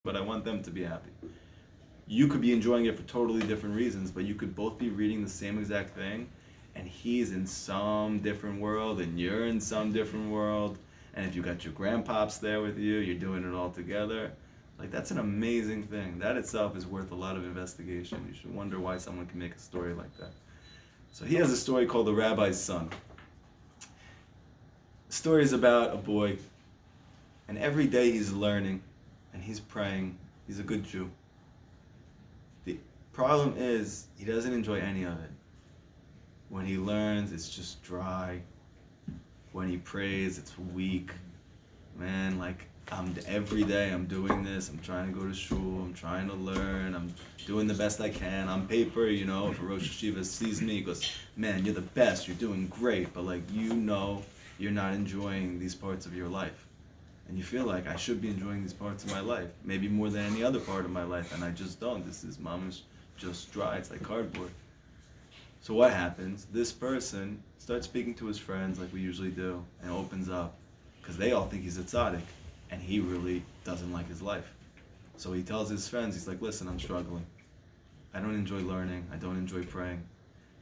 but I want them to be happy. You could be enjoying it for totally different reasons, but you could both be reading the same exact thing, and he's in some different world, and you're in some different world, and if you got your grandpops there with you, you're doing it all together. Like, that's an amazing thing. That itself is worth a lot of investigation. You should wonder why someone can make a story like that. So he has a story called The Rabbi's Son. The story is about a boy, and every day he's learning, and he's praying. He's a good Jew. The problem is, he doesn't enjoy any of it. When he learns, it's just dry. When he prays, it's weak. Man, like, every day I'm doing this. I'm trying to go to shul. I'm trying to learn. I'm doing the best I can. On paper, if a Rosh Hashiva sees me, he goes, man, you're the best. You're doing great. But, you're not enjoying these parts of your life. And you feel like I should be enjoying these parts of my life, maybe more than any other part of my life, and I just don't. This is mama's just dry. It's like cardboard. So what happens? This person starts speaking to his friends like we usually do, and opens up, because they all think he's a tzaddik, and he really doesn't like his life. So he tells his friends, he's like, listen, I'm struggling. I don't enjoy learning. I don't enjoy praying.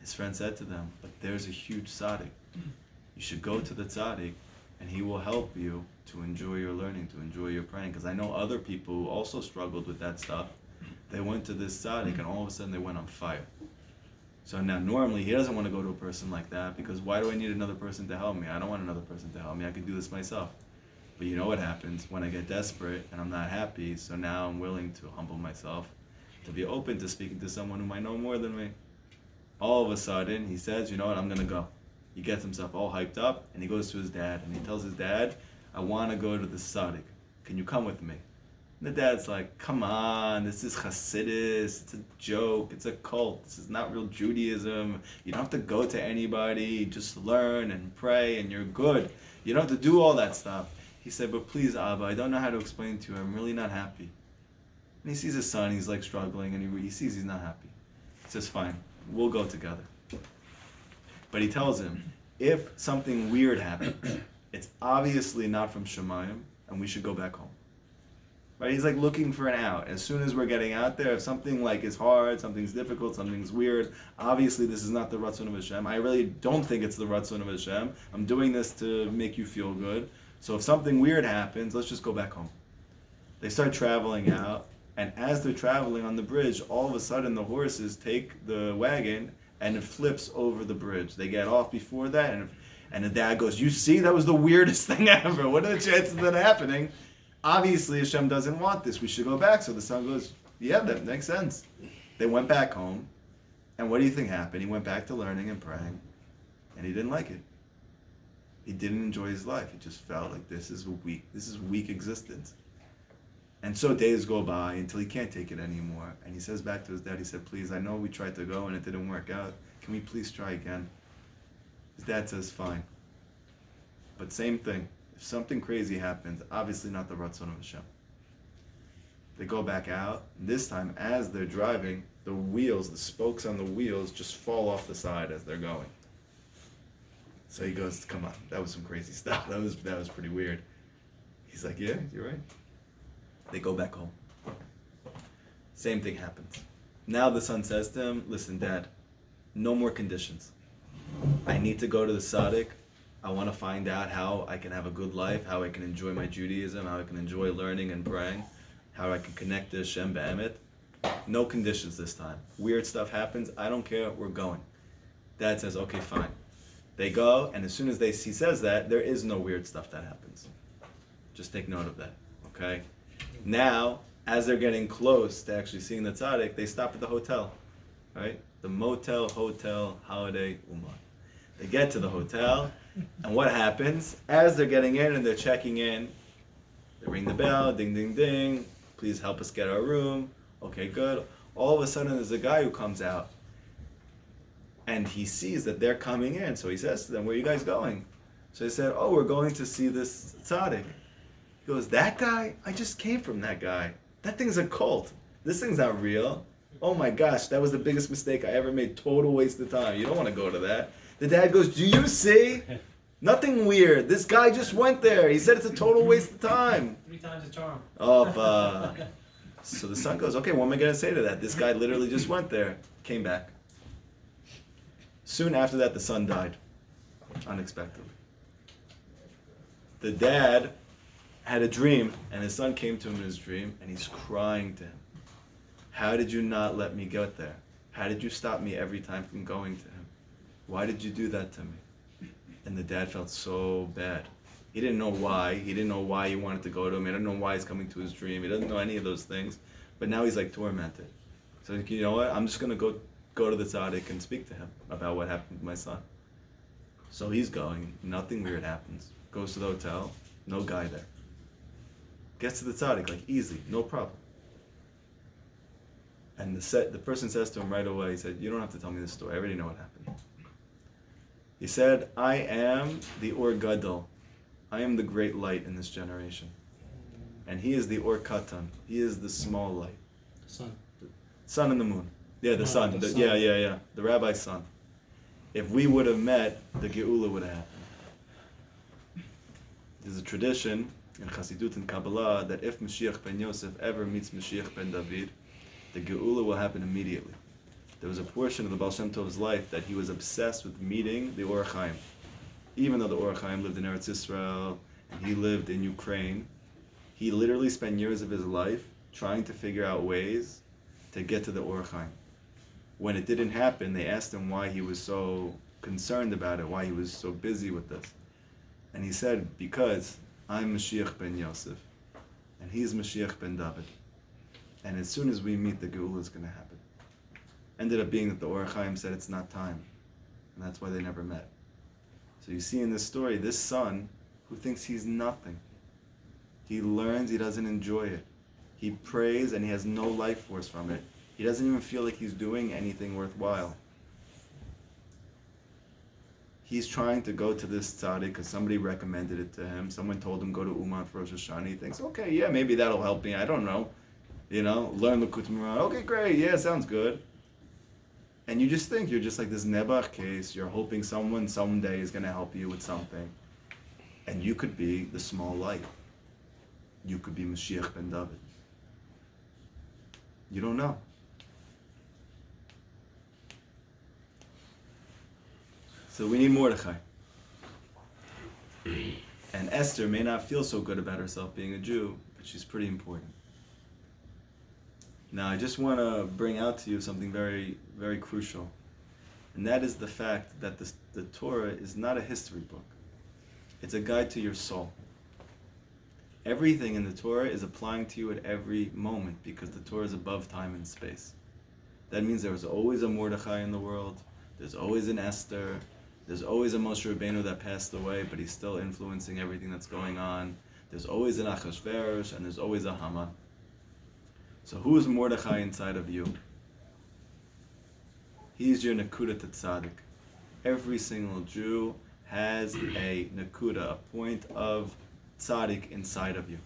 His friend said to them, but there's a huge tzaddik. You should go to the tzaddik, and he will help you to enjoy your learning, to enjoy your praying. Because I know other people who also struggled with that stuff. They went to this tzaddik, and all of a sudden they went on fire. So now normally he doesn't want to go to a person like that, because why do I need another person to help me? I don't want another person to help me. I can do this myself. But you know what happens when I get desperate and I'm not happy, so now I'm willing to humble myself, to be open to speaking to someone who might know more than me. All of a sudden, he says, you know what, I'm going to go. He gets himself all hyped up, and he goes to his dad, and he tells his dad, I want to go to the tzaddik. Can you come with me? And the dad's like, come on, this is Hasidus, it's a joke, it's a cult, this is not real Judaism. You don't have to go to anybody, just learn and pray, and you're good. You don't have to do all that stuff. He said, but please, Abba, I don't know how to explain to you, I'm really not happy. And he sees his son, he's like struggling, and he sees he's not happy. He says, fine, we'll go together. But he tells him, if something weird happens, it's obviously not from Shemayim, and we should go back home. Right? He's like looking for an out. As soon as we're getting out there, if something like is hard, something's difficult, something's weird, obviously this is not the Ratzon of Hashem. I really don't think it's the Ratzon of Hashem. I'm doing this to make you feel good. So if something weird happens, let's just go back home. They start traveling out, and as they're traveling on the bridge, all of a sudden the horses take the wagon and it flips over the bridge. They get off before that, and the dad goes, you see, that was the weirdest thing ever. What are the chances of that happening? Obviously, Hashem doesn't want this. We should go back. So the son goes, yeah, that makes sense. They went back home, and what do you think happened? He went back to learning and praying, and he didn't like it. He didn't enjoy his life. He just felt like this is weak existence. And so days go by until he can't take it anymore. And he says back to his dad, he said, please, I know we tried to go and it didn't work out. Can we please try again? His dad says, fine. But same thing. If something crazy happens, obviously not the Ratzon of Hashem. They go back out. This time, as they're driving, the wheels, the spokes on the wheels just fall off the side as they're going. So he goes, come on, that was some crazy stuff. That was pretty weird. He's like, yeah, you're right. They go back home. Same thing happens. Now the son says to him, listen, Dad, no more conditions. I need to go to the tzaddik. I want to find out how I can have a good life, how I can enjoy my Judaism, how I can enjoy learning and praying, how I can connect to Hashem be'emet. No conditions this time. Weird stuff happens. I don't care. We're going. Dad says, okay, fine. They go, and as soon as he says that, there is no weird stuff that happens. Just take note of that, okay? Now, as they're getting close to actually seeing the tzaddik, they stop at the hotel, right? The motel, hotel, holiday, Ummah. They get to the hotel, and what happens? As they're getting in and they're checking in, they ring the bell, ding, ding, ding. Please help us get our room. Okay, good. All of a sudden, there's a guy who comes out, and he sees that they're coming in. So he says to them, where are you guys going? So they said, oh, we're going to see this tzaddik. He goes, that guy? I just came from that guy. That thing's a cult. This thing's not real. Oh my gosh, that was the biggest mistake I ever made. Total waste of time. You don't want to go to that. The dad goes, do you see? Nothing weird. This guy just went there. He said it's a total waste of time. 3 times the charm. Oh, So the son goes, okay, what am I going to say to that? This guy literally just went there, came back. Soon after that, the son died, unexpectedly. The dad had a dream, and his son came to him in his dream, and he's crying to him. How did you not let me get there? How did you stop me every time from going to him? Why did you do that to me? And the dad felt so bad. He didn't know why. He didn't know why he wanted to go to him. He didn't know why he's coming to his dream. He doesn't know any of those things. But now he's like tormented. So like, you know what? I'm just going to go to the tzaddik and speak to him about what happened to my son. So he's going. Nothing weird happens. Goes to the hotel. No guy there. Gets to the tzaddik, like easy, no problem. And the person says to him right away, he said, you don't have to tell me this story. I already know what happened. He said, I am the Or Gadol. I am the great light in this generation. And he is the Or Katan. He is the small light. The sun. Sun and the moon. Yeah, the sun. Sun. Yeah. The rabbi's son. If we would have met, the Geula would have happened. There's a tradition in Chassidut and Kabbalah that if Mashiach ben Yosef ever meets Mashiach ben David, the Geula will happen immediately. There was a portion of the Baal Shem Tov's life that he was obsessed with meeting the Or Chaim. Even though the Or Chaim lived in Eretz Yisrael and he lived in Ukraine, he literally spent years of his life trying to figure out ways to get to the Or Chaim. When it didn't happen, they asked him why he was so concerned about it, why he was so busy with this. And he said, because I'm Mashiach ben Yosef, and he's Mashiach ben David. And as soon as we meet, the Geula is going to happen. Ended up being that the Or Chaim said it's not time. And that's why they never met. So you see in this story, this son who thinks he's nothing. He learns, he doesn't enjoy it. He prays and he has no life force from it. He doesn't even feel like he's doing anything worthwhile. He's trying to go to this tzaddik because somebody recommended it to him. Someone told him go to Uman for Rosh Hashanah. He thinks, okay, yeah, maybe that'll help me. I don't know. Learn Likutei Moharan. Okay, great. Yeah, sounds good. And you just think you're just like this Nebuch case. You're hoping someone someday is going to help you with something. And you could be the small light. You could be Mashiach ben David. You don't know. So we need Mordechai. And Esther may not feel so good about herself being a Jew, but she's pretty important. Now I just want to bring out to you something very, very crucial. And that is the fact that the Torah is not a history book. It's a guide to your soul. Everything in the Torah is applying to you at every moment because the Torah is above time and space. That means there was always a Mordechai in the world. There's always an Esther. There's always a Moshe Rabbeinu that passed away, but he's still influencing everything that's going on. There's always an Achashverosh, and there's always a Haman. So who is Mordechai inside of you? He's your Nakuda Tzaddik. Every single Jew has a Nakuda, a point of Tzaddik inside of you.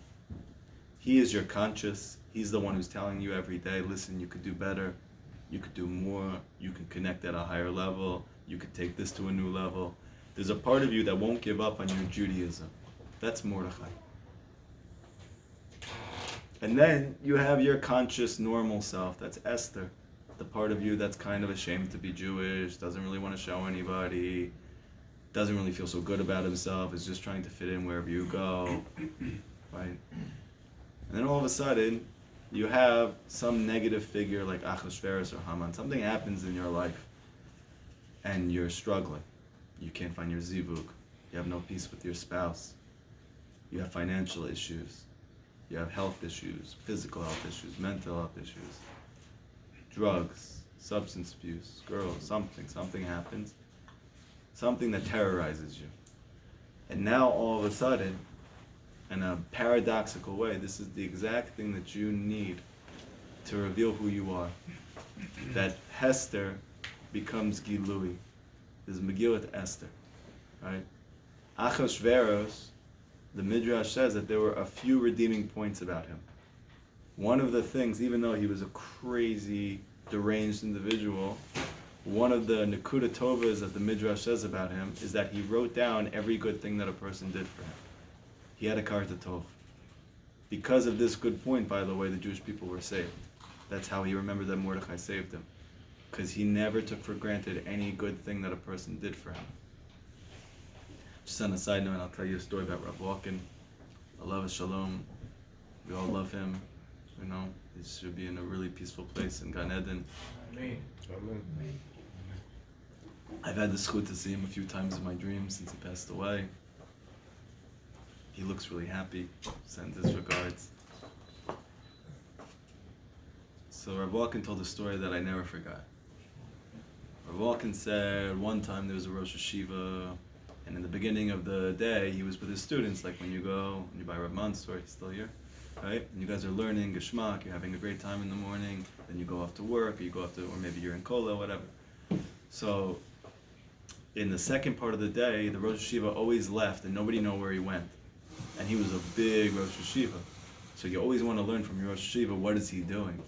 He is your conscious. He's the one who's telling you every day, listen, you could do better. You could do more. You can connect at a higher level. You could take this to a new level. There's a part of you that won't give up on your Judaism. That's Mordechai. And then you have your conscious, normal self. That's Esther. The part of you that's kind of ashamed to be Jewish, doesn't really want to show anybody, doesn't really feel so good about himself, is just trying to fit in wherever you go. Right? And then all of a sudden, you have some negative figure like Achashverosh or Haman. Something happens in your life, and you're struggling. You can't find your zivug. You have no peace with your spouse. You have financial issues. You have health issues, physical health issues, mental health issues, drugs, substance abuse, girls, something happens. Something that terrorizes you. And now all of a sudden, in a paradoxical way, this is the exact thing that you need to reveal who you are. That Hester becomes Gilui. There's Megillat Esther, right? Achashverosh, the Midrash says that there were a few redeeming points about him. One of the things, even though he was a crazy, deranged individual, one of the Nekuda Tovas that the Midrash says about him is that he wrote down every good thing that a person did for him. He had a Karta Tov. Because of this good point, by the way, the Jewish people were saved. That's how he remembered that Mordechai saved him. Because he never took for granted any good thing that a person did for him. Just on a side note, I'll tell you a story about Rav Walken. Allah Shalom. We all love him. You know, he should be in a really peaceful place in Gan Eden. Amen. I've had the schut to see him a few times in my dreams since he passed away. He looks really happy. Sends his regards. So Rav Walken told a story that I never forgot. Rav Walken said one time there was a Rosh Hashiva, and in the beginning of the day he was with his students, like when you go and you buy Rav Mansour, he's still here, right? And you guys are learning Geshmak, you're having a great time in the morning, then you go off to work, or you go off to, or maybe you're in Kola, whatever. So in the second part of the day, the Rosh Hashiva always left and nobody knew where he went. And he was a big Rosh Hashiva. So you always want to learn from your Rosh Hashiva, what is he doing?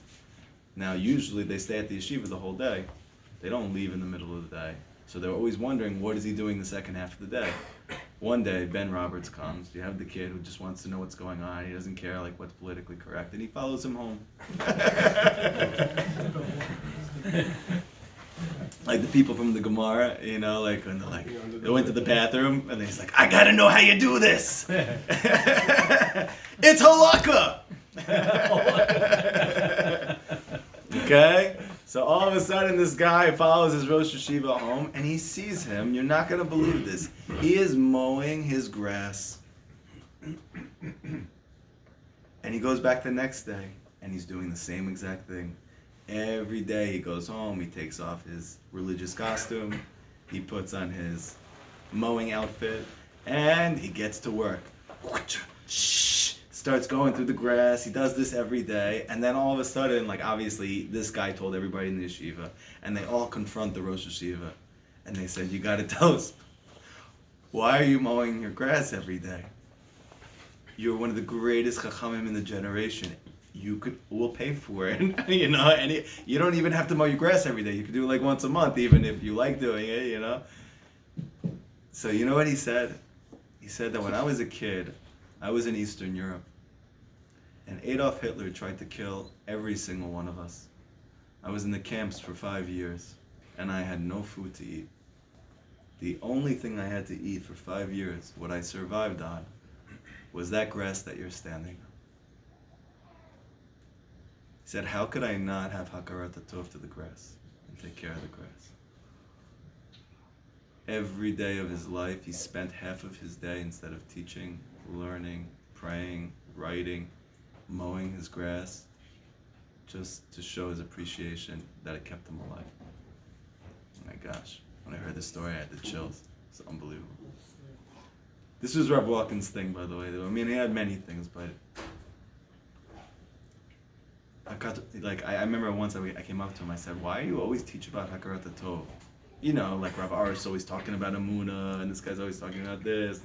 Now usually they stay at the yeshiva the whole day. They don't leave in the middle of the day. So they're always wondering, what is he doing the second half of the day? One day, Ben Roberts comes. You have the kid who just wants to know what's going on. He doesn't care like what's politically correct, and he follows him home. Like the people from the Gemara, you know, like when they went to the bathroom, and he's like, I gotta know how you do this. It's halakha. Okay? So all of a sudden this guy follows his Rosh Hashiva home and he sees him. You're not going to believe this. He is mowing his grass. And he goes back the next day and he's doing the same exact thing. Every day he goes home, he takes off his religious costume, he puts on his mowing outfit, and he gets to work. Starts going through the grass. He does this every day, and then all of a sudden, like obviously, this guy told everybody in the yeshiva, and they all confront the Rosh Hashiva, and they said, "You got to tell us, why are you mowing your grass every day? You're one of the greatest chachamim in the generation. We'll pay for it, you know. And you don't even have to mow your grass every day. You can do it like once a month, even if you like doing it, you know." So you know what he said? He said that when I was a kid, I was in Eastern Europe. And Adolf Hitler tried to kill every single one of us. I was in the camps for 5 years, and I had no food to eat. The only thing I had to eat for 5 years, what I survived on, was that grass that you're standing on. He said, how could I not have hakarat tov to the grass and take care of the grass? Every day of his life, he spent half of his day, instead of teaching, learning, praying, writing, mowing his grass, just to show his appreciation that it kept him alive. Oh my gosh, when I heard this story, I had the chills. It's unbelievable. This was Rav Walken's thing, by the way. I mean, he had many things, but I remember once I came up to him, I said, why do you always teach about Hakarat Tov? You know, like Rav Aris always talking about Amunah, and this guy's always talking about this.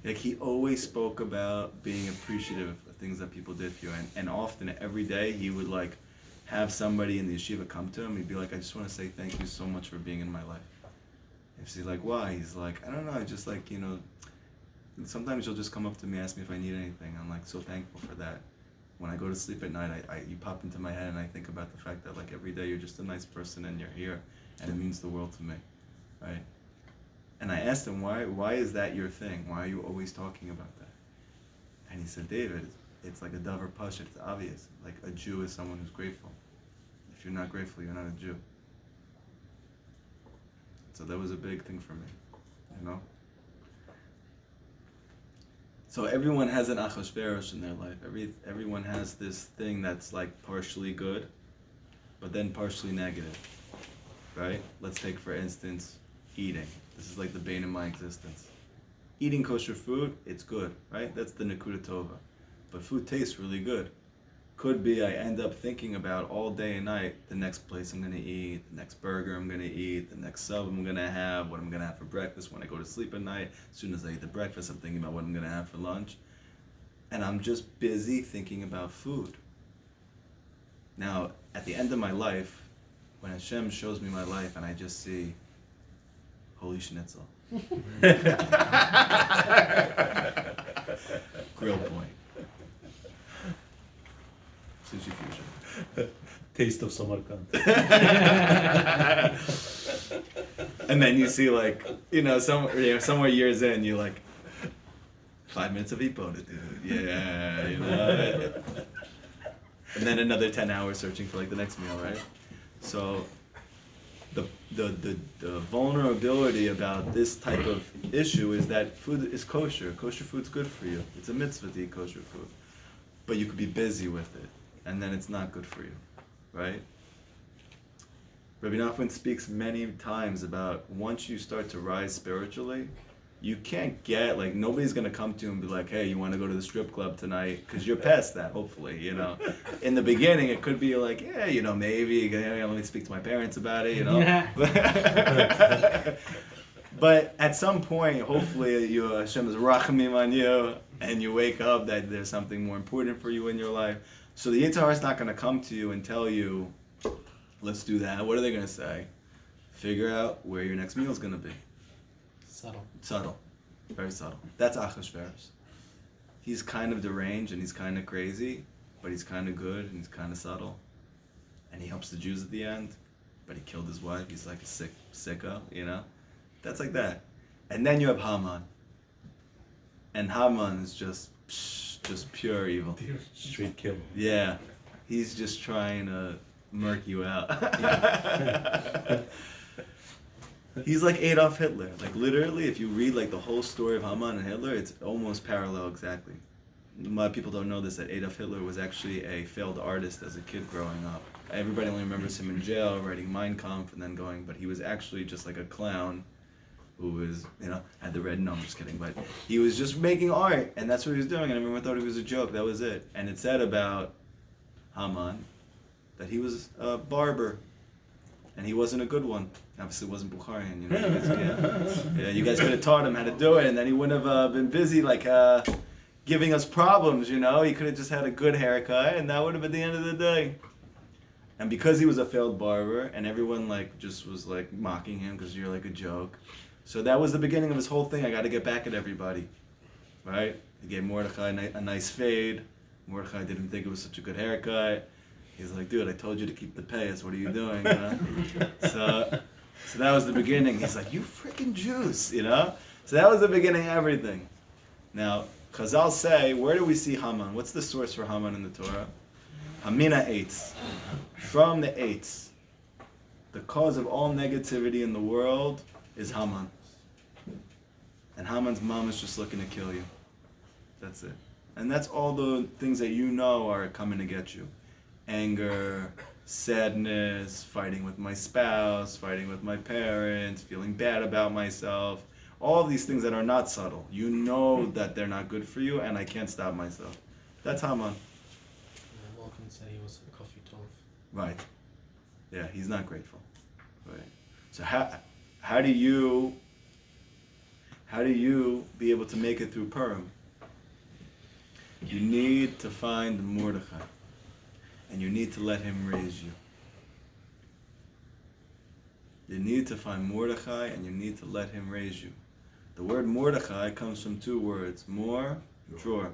Like he always spoke about being appreciative of things that people did for you, and often every day he would like have somebody in the yeshiva come to him. He'd be like, I just want to say thank you so much for being in my life. And she's like, why? He's like, I don't know, I just like, you know, sometimes you'll just come up to me, ask me if I need anything. I'm like so thankful for that. When I go to sleep at night, you pop into my head and I think about the fact that like every day you're just a nice person and you're here, and it means the world to me, right? And I asked him, why is that your thing? Why are you always talking about that? And he said, David, it's like a davar pashut, it's obvious. Like a Jew is someone who's grateful. If you're not grateful, you're not a Jew. So that was a big thing for me, you know? So everyone has an achashverosh in their life. Everyone has this thing that's like partially good, but then partially negative, right? Let's take, for instance, eating. This is like the bane of my existence. Eating kosher food, it's good, right? That's the nekuda tova. But food tastes really good. Could be I end up thinking about all day and night the next place I'm going to eat, the next burger I'm going to eat, the next sub I'm going to have, what I'm going to have for breakfast when I go to sleep at night. As soon as I eat the breakfast, I'm thinking about what I'm going to have for lunch. And I'm just busy thinking about food. Now, at the end of my life, when Hashem shows me my life and I just see holy schnitzel. Grill point. Sushi fusion. Taste of Samarkand. And then you see like, somewhere years in, you like, 5 minutes of Ipona, dude. Yeah, And then another 10 hours searching for like the next meal, right? So the vulnerability about this type of issue is that food is kosher. Kosher food's good for you. It's a mitzvah to eat kosher food. But you could be busy with it, and then it's not good for you, right? Rabbi Nachman speaks many times about once you start to rise spiritually, you can't get, like, nobody's going to come to you and be like, hey, you want to go to the strip club tonight? Because you're past that, hopefully, In the beginning, it could be like, yeah, maybe, let me speak to my parents about it, But at some point, hopefully, Hashem is rachamim on you, and you wake up that there's something more important for you in your life. So the Yetzer Hara is not going to come to you and tell you, let's do that. What are they going to say? Figure out where your next meal is going to be. Subtle. Very subtle. That's Achashverosh. He's kind of deranged and he's kind of crazy, but he's kind of good and he's kind of subtle. And he helps the Jews at the end, but he killed his wife. He's like a sicko, That's like that. And then you have Haman. And Haman is just pure evil. Straight kill. Yeah. He's just trying to murk you out. He's like Adolf Hitler. Like literally, if you read like the whole story of Haman and Hitler, it's almost parallel exactly. A lot of people don't know this, that Adolf Hitler was actually a failed artist as a kid growing up. Everybody only remembers him in jail, writing Mein Kampf and then going, but he was actually just like a clown who was, had the red, no, I'm just kidding, but he was just making art, and that's what he was doing, and everyone thought it was a joke, that was it. And it said about Haman that he was a barber, and he wasn't a good one. Obviously wasn't Bukharian, you guys could have taught him how to do it, and then he wouldn't have been busy, like, giving us problems, He could have just had a good haircut, and that would have been the end of the day. And because he was a failed barber, and everyone, like, just was, like, mocking him because you're, like, a joke. So that was the beginning of his whole thing. I got to get back at everybody, right? He gave Mordechai a nice fade. Mordechai didn't think it was such a good haircut. He's like, dude, I told you to keep the pace. What are you doing? So that was the beginning. He's like, you freaking Jews, So that was the beginning of everything. Now, Chazal say, where do we see Haman? What's the source for Haman in the Torah? Hamina eitz. From the eitz. The cause of all negativity in the world is Haman. And Haman's mom is just looking to kill you. That's it. And that's all the things that are coming to get you. Anger, sadness, fighting with my spouse, fighting with my parents, feeling bad about myself. All these things that are not subtle. You know that they're not good for you, and I can't stop myself. That's Haman. Malcolm said he was a coffee tov. Right. Yeah, he's not grateful. Right. So how do you be able to make it through Purim? You need to find Mordechai, and you need to let him raise you. You need to find Mordechai, and you need to let him raise you. The word Mordechai comes from two words, mor, dror.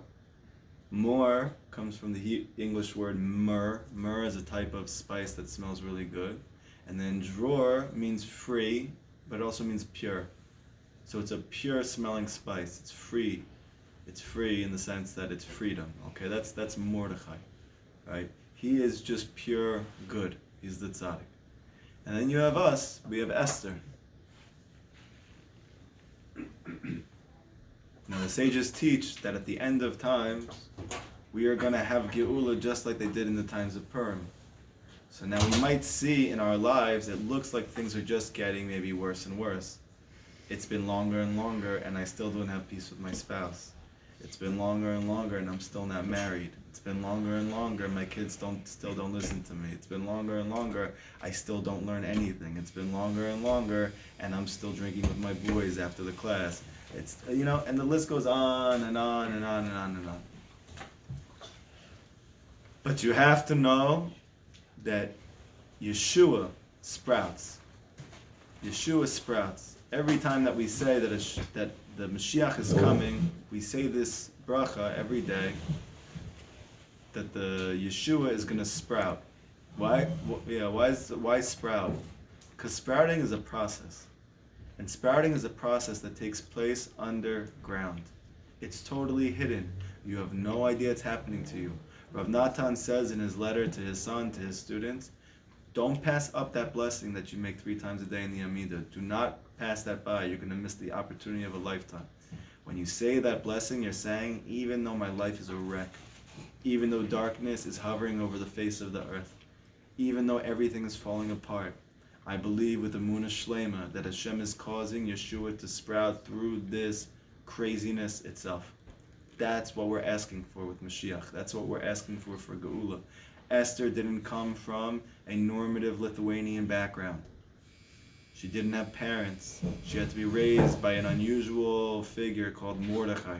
Mor comes from the English word myrrh. Myrrh is a type of spice that smells really good. And then dror means free, but it also means pure. So it's a pure smelling spice. It's free. It's free in the sense that it's freedom. Okay, that's Mordechai, right? He is just pure good. He's the tzaddik. And then you have us. We have Esther. Now the sages teach that at the end of times, we are going to have Geula just like they did in the times of Purim. So now we might see in our lives, it looks like things are just getting maybe worse and worse. It's been longer and longer, and I still don't have peace with my spouse. It's been longer and longer, and I'm still not married. It's been longer and longer, my kids still don't listen to me. It's been longer and longer, I still don't learn anything. It's been longer and longer, and I'm still drinking with my boys after the class. It's, and the list goes on and on and on and on and on. But you have to know that Yeshua sprouts. Yeshua sprouts. Every time that we say that the Mashiach is coming, we say this bracha every day. that the Yeshua is going to sprout. Why? Why sprout? Because sprouting is a process. And sprouting is a process that takes place underground. It's totally hidden. You have no idea it's happening to you. Rav Natan says in his letter to his son, to his students, don't pass up that blessing that you make 3 times a day in the Amidah. Do not pass that by. You're going to miss the opportunity of a lifetime. When you say that blessing, you're saying, even though my life is a wreck, even though darkness is hovering over the face of the earth, even though everything is falling apart, I believe with Emunah Shlema that Hashem is causing Yeshua to sprout through this craziness itself. That's what we're asking for with Mashiach. That's what we're asking for Geula. Esther didn't come from a normative Lithuanian background. She didn't have parents. She had to be raised by an unusual figure called Mordechai.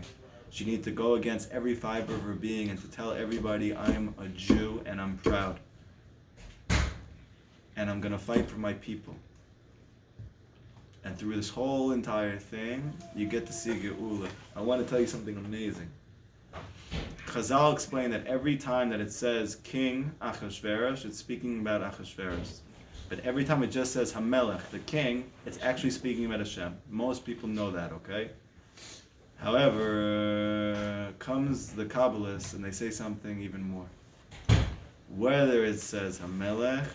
She needed to go against every fiber of her being and to tell everybody, I'm a Jew and I'm proud. And I'm going to fight for my people. And through this whole entire thing, you get to see Geula. I want to tell you something amazing. Chazal explained that every time that it says King Achashverosh, it's speaking about Achashverosh. But every time it just says Hamelech, the king, it's actually speaking about Hashem. Most people know that, okay? However, comes the Kabbalists and they say something even more. Whether it says Hamelech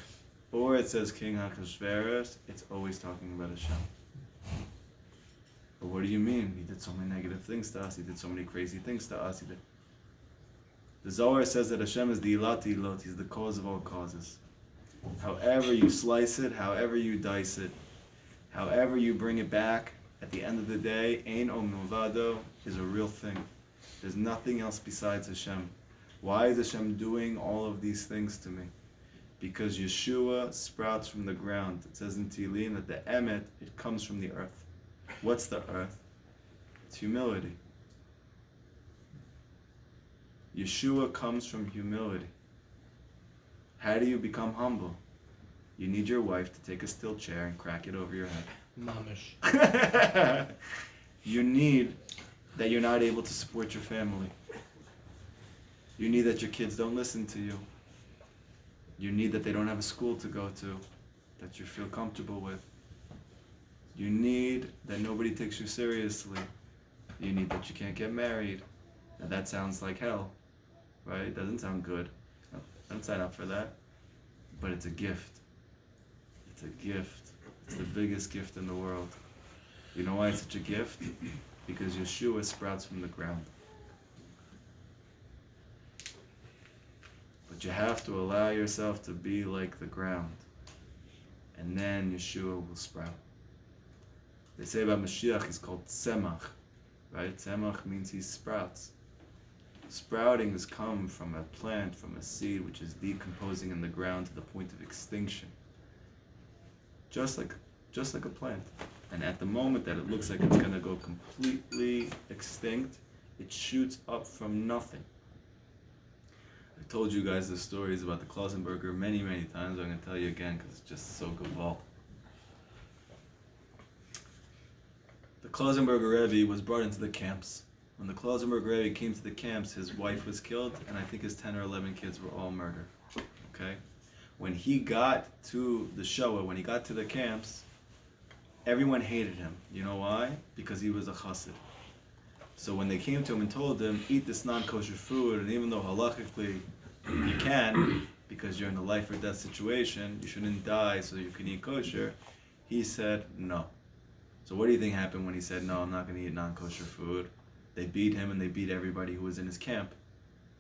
or it says King Achashverosh, it's always talking about Hashem. But what do you mean? He did so many negative things to us. He did so many crazy things to us. The Zohar says that Hashem is the Ilat Ilot. He's the cause of all causes. However you slice it, however you dice it, however you bring it back, at the end of the day, Ein O Milvado is a real thing. There's nothing else besides Hashem. Why is Hashem doing all of these things to me? Because Yeshua sprouts from the ground. It says in Tehillim that the Emet, it comes from the earth. What's the earth? It's humility. Yeshua comes from humility. How do you become humble? You need your wife to take a steel chair and crack it over your head. Mamish. You need that you're not able to support your family. You need that your kids don't listen to you. You need that they don't have a school to go to that you feel comfortable with. You need that nobody takes you seriously. You need that you can't get married. Now that sounds like hell, right? It doesn't sound good. Don't sign up for that. But it's a gift. It's a gift. It's the biggest gift in the world. You know why it's such a gift? Because Yeshua sprouts from the ground. But you have to allow yourself to be like the ground. And then Yeshua will sprout. They say about Mashiach, he's called Tzemach. Right? Tzemach means he sprouts. Sprouting has come from a plant, from a seed, which is decomposing in the ground to the point of extinction. Just like a plant. And at the moment that it looks like it's going to go completely extinct, it shoots up from nothing. I told you guys the stories about the Klausenberger many, many times. I'm going to tell you again because it's just so gewalt. The Klausenberger Rebbe was brought into the camps. When the Klausenberger Rebbe came to the camps, his wife was killed, and I think his 10 or 11 kids were all murdered. Okay? When he got to the Shoah, when he got to the camps, everyone hated him. You know why? Because he was a chassid. So when they came to him and told him, eat this non-kosher food, and even though halachically you can, because you're in a life or death situation, you shouldn't die so you can eat kosher, he said no. So what do you think happened when he said, no, I'm not going to eat non-kosher food? They beat him and they beat everybody who was in his camp.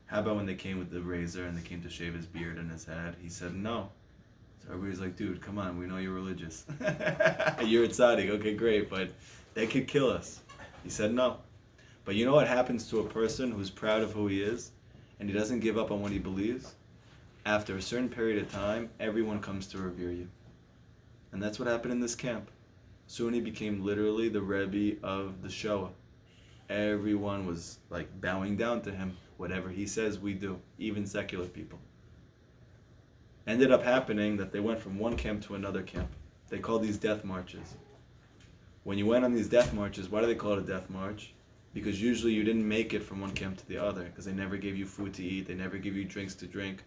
How about when they came with the razor and they came to shave his beard and his head? He said no. So everybody's like, dude, come on, we know you're religious. You're a tzaddik, okay, great, but they could kill us. He said no. But you know what happens to a person who's proud of who he is and he doesn't give up on what he believes? After a certain period of time, everyone comes to revere you. And that's what happened in this camp. Soon he became literally the Rebbe of the Shoah. Everyone was like bowing down to him. Whatever he says, we do. Even secular people. Ended up happening that they went from one camp to another camp. They called these death marches. When you went on these death marches, why do they call it a death march? Because usually you didn't make it from one camp to the other, because they never gave you food to eat, they never gave you drinks to drink.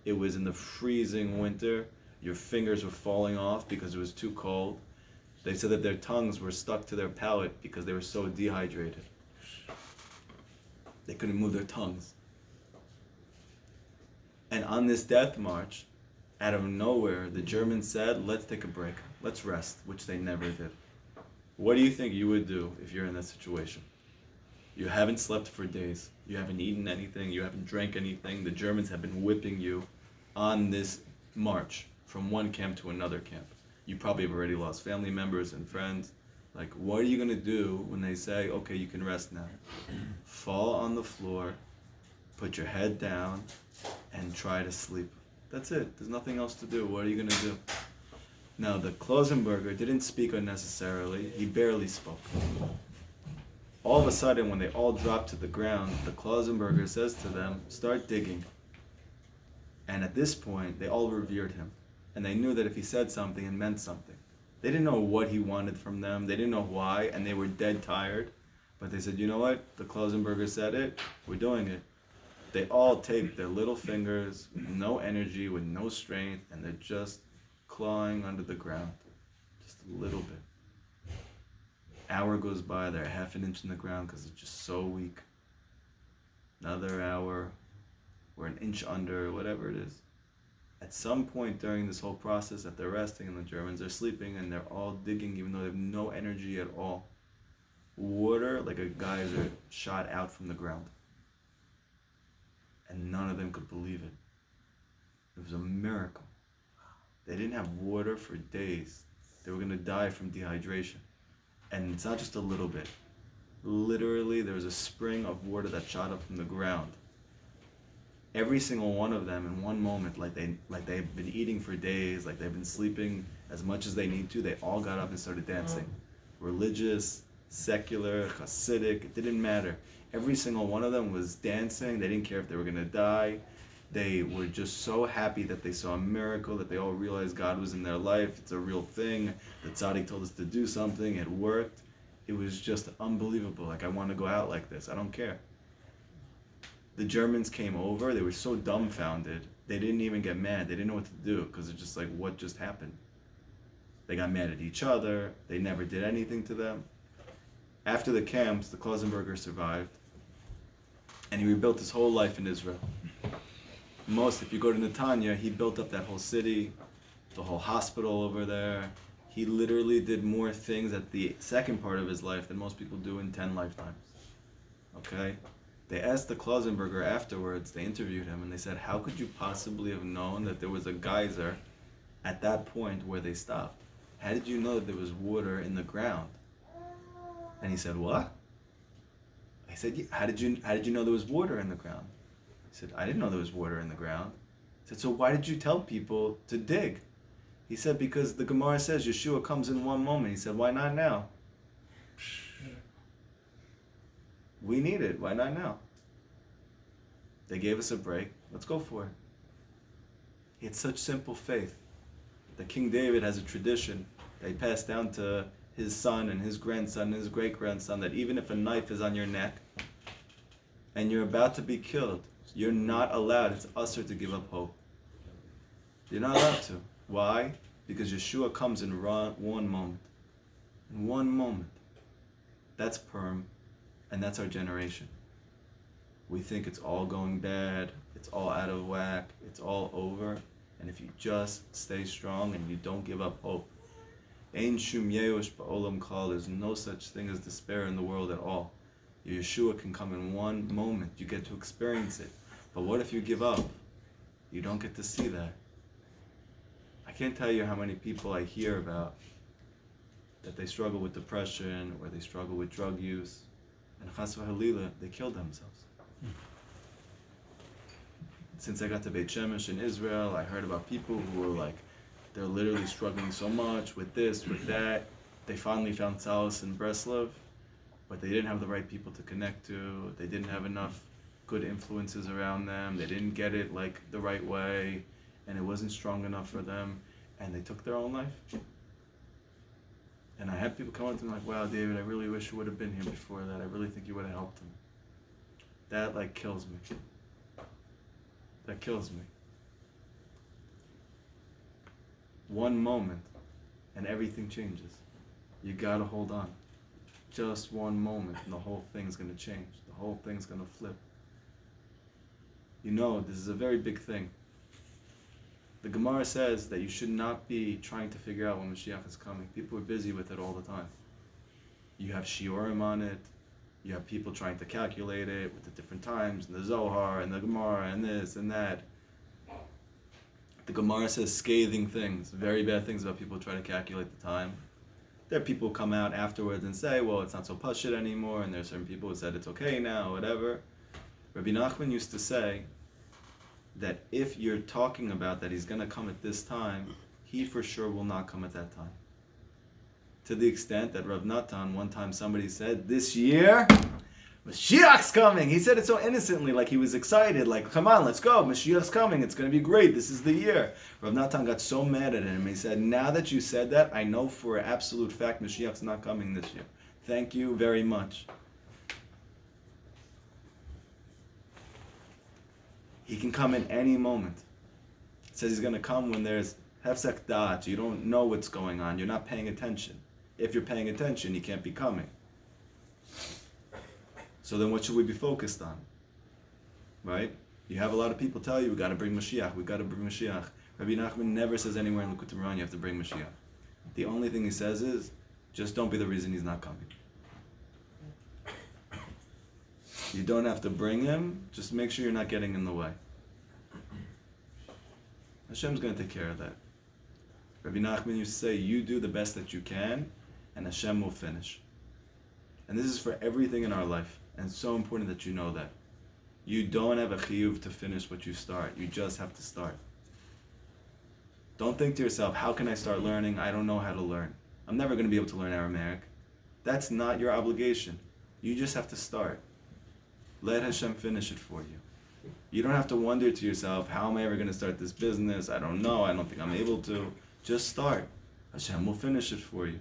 It was in the freezing winter, your fingers were falling off because it was too cold. They said that their tongues were stuck to their palate because they were so dehydrated. They couldn't move their tongues. And on this death march, out of nowhere, the Germans said, let's take a break, let's rest, which they never did. What do you think you would do if you're in that situation? You haven't slept for days, you haven't eaten anything, you haven't drank anything, the Germans have been whipping you on this march from one camp to another camp. You probably have already lost family members and friends. Like, what are you going to do when they say, okay, you can rest now? Fall on the floor, put your head down, and try to sleep. That's it. There's nothing else to do. What are you going to do? Now, the Klausenberger didn't speak unnecessarily. He barely spoke. All of a sudden, when they all dropped to the ground, the Klausenberger says to them, start digging. And at this point, they all revered him. And they knew that if he said something, it meant something. They didn't know what he wanted from them. They didn't know why, and they were dead tired. But they said, you know what? The Klausenberger said it. We're doing it. They all take their little fingers with no energy, with no strength, and they're just clawing under the ground. Just a little bit. Hour goes by, they're half an inch in the ground because they're just so weak. Another hour, or an inch under, whatever it is. At some point during this whole process that they're resting and the Germans are sleeping and they're all digging even though they have no energy at all, water like a geyser shot out from the ground. And none of them could believe it. It was a miracle. They didn't have water for days. They were going to die from dehydration. And it's not just a little bit. Literally, there was a spring of water that shot up from the ground. Every single one of them in one moment, like they've been eating for days, like they've been sleeping as much as they need to, they all got up and started dancing. Religious, secular, Hasidic, it didn't matter. Every single one of them was dancing. They didn't care if they were going to die. They were just so happy that they saw a miracle, that they all realized God was in their life. It's a real thing. The tzaddik told us to do something. It worked. It was just unbelievable. Like, I want to go out like this. I don't care. The Germans came over. They were so dumbfounded. They didn't even get mad. They didn't know what to do because it's just like, what just happened? They got mad at each other. They never did anything to them. After the camps, the Klausenberger survived. And he rebuilt his whole life in Israel. If you go to Netanya, he built up that whole city, the whole hospital over there. He literally did more things at the second part of his life than most people do in 10 lifetimes. Okay? They asked the Klausenberger afterwards, they interviewed him, and they said, how could you possibly have known that there was a geyser at that point where they stopped? How did you know that there was water in the ground? And he said, what? I said, yeah, how did you know there was water in the ground? He said, I didn't know there was water in the ground. I said, so why did you tell people to dig? He said, because the Gemara says Yeshua comes in one moment. He said, why not now? We need it. Why not now? They gave us a break. Let's go for it. He had such simple faith. That King David has a tradition that he passed down to his son and his grandson and his great-grandson, that even if a knife is on your neck and you're about to be killed, you're not allowed, it's usher to give up hope. You're not allowed to. Why? Because Yeshua comes in one moment. In one moment. That's Purim, and that's our generation. We think it's all going bad, it's all out of whack, it's all over, and if you just stay strong and you don't give up hope, Ein shum yeush ba'olam kal, there's no such thing as despair in the world at all. Yeshua can come in one moment, you get to experience it. But what if you give up? You don't get to see that. I can't tell you how many people I hear about that they struggle with depression or they struggle with drug use, and chas v'halila, they kill themselves. Since I got to Beit Shemesh in Israel, I heard about people who were like, they're literally struggling so much with this, with that. They finally found solace in Breslov, but they didn't have the right people to connect to. They didn't have enough good influences around them. They didn't get it like the right way, and it wasn't strong enough for them, and they took their own life. And I had people come up to me like, wow, David, I really wish you would have been here before that. I really think you would have helped him. That like kills me. That kills me. One moment and everything changes. You gotta hold on. Just one moment and the whole thing's gonna change. The whole thing's gonna flip. You know, this is a very big thing. The Gemara says that you should not be trying to figure out when Mashiach is coming. People are busy with it all the time. You have shiurim on it. You have people trying to calculate it with the different times, and the Zohar, and the Gemara, and this, and that. The Gemara says scathing things, very bad things about people who try to calculate the time. There are people who come out afterwards and say, well, it's not so pashut anymore, and there are certain people who said it's okay now, whatever. Rabbi Nachman used to say that if you're talking about that he's going to come at this time, he for sure will not come at that time. To the extent that Rav Natan, one time somebody said, this year, Mashiach's coming. He said it so innocently, like he was excited, like, come on, let's go, Mashiach's coming, it's going to be great, this is the year. Rav Natan got so mad at him, he said, now that you said that, I know for an absolute fact Mashiach's not coming this year. Thank you very much. He can come in any moment. It says he's going to come when there's hefsek da'at. You don't know what's going on. You're not paying attention. If you're paying attention, he can't be coming. So then what should we be focused on? Right? You have a lot of people tell you, we got to bring Mashiach, we got to bring Mashiach. Rabbi Nachman never says anywhere in Likutei Moharan you have to bring Mashiach. The only thing he says is, just don't be the reason he's not coming. You don't have to bring him, just make sure you're not getting in the way. Hashem's going to take care of that. Rabbi Nachman used to say, you do the best that you can, and Hashem will finish. And this is for everything in our life, and it's so important that you know that. You don't have a chiyuv to finish what you start, you just have to start. Don't think to yourself, how can I start learning? I don't know how to learn. I'm never going to be able to learn Aramaic. That's not your obligation. You just have to start. Let Hashem finish it for you. You don't have to wonder to yourself, how am I ever going to start this business? I don't know. I don't think I'm able to. Just start. Hashem will finish it for you.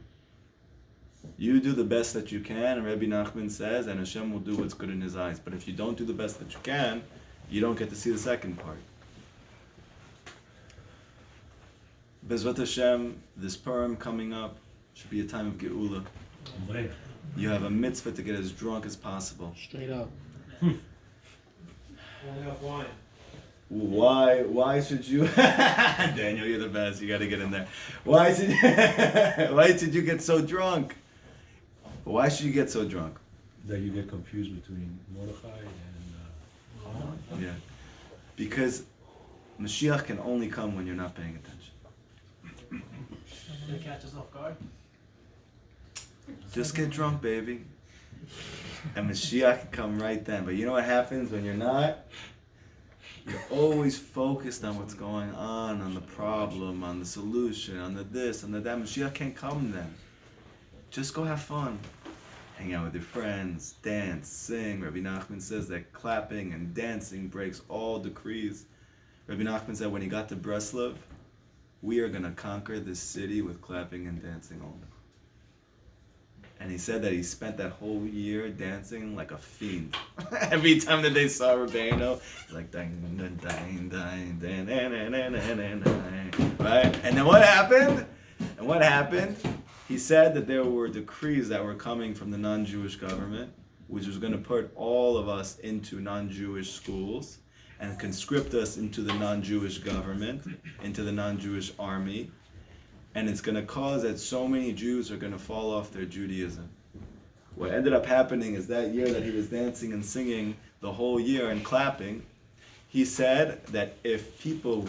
You do the best that you can, and Rabbi Nachman says, and Hashem will do what's good in his eyes. But if you don't do the best that you can, you don't get to see the second part. Bezrat Hashem, this Purim coming up should be a time of Geula. You have a mitzvah to get as drunk as possible. Straight up. Only have wine. Why should you Daniel, you're the best, you gotta get in there. Why should you get so drunk? Why should you get so drunk? That you get confused between Mordechai and Haman. Yeah. Because Mashiach can only come when you're not paying attention. Gonna catch us off guard. Just get drunk, baby. And Mashiach can come right then. But you know what happens when you're not? You're always focused on what's going on the problem, on the solution, on the this, on the that. Mashiach can't come then. Just go have fun. Hang out with your friends, dance, sing. Rabbi Nachman says that clapping and dancing breaks all decrees. Rabbi Nachman said when he got to Breslov, we are going to conquer this city with clapping and dancing only. And he said that he spent that whole year dancing like a fiend. Every time that they saw Rabbeinu, he's like, dang, dang, dang, dang, dang, dang, dang, dang, right? And then what happened? He said that there were decrees that were coming from the non-Jewish government, which was going to put all of us into non-Jewish schools and conscript us into the non-Jewish government, into the non-Jewish army. And it's going to cause that so many Jews are going to fall off their Judaism. What ended up happening is that year that he was dancing and singing the whole year and clapping, he said that if people were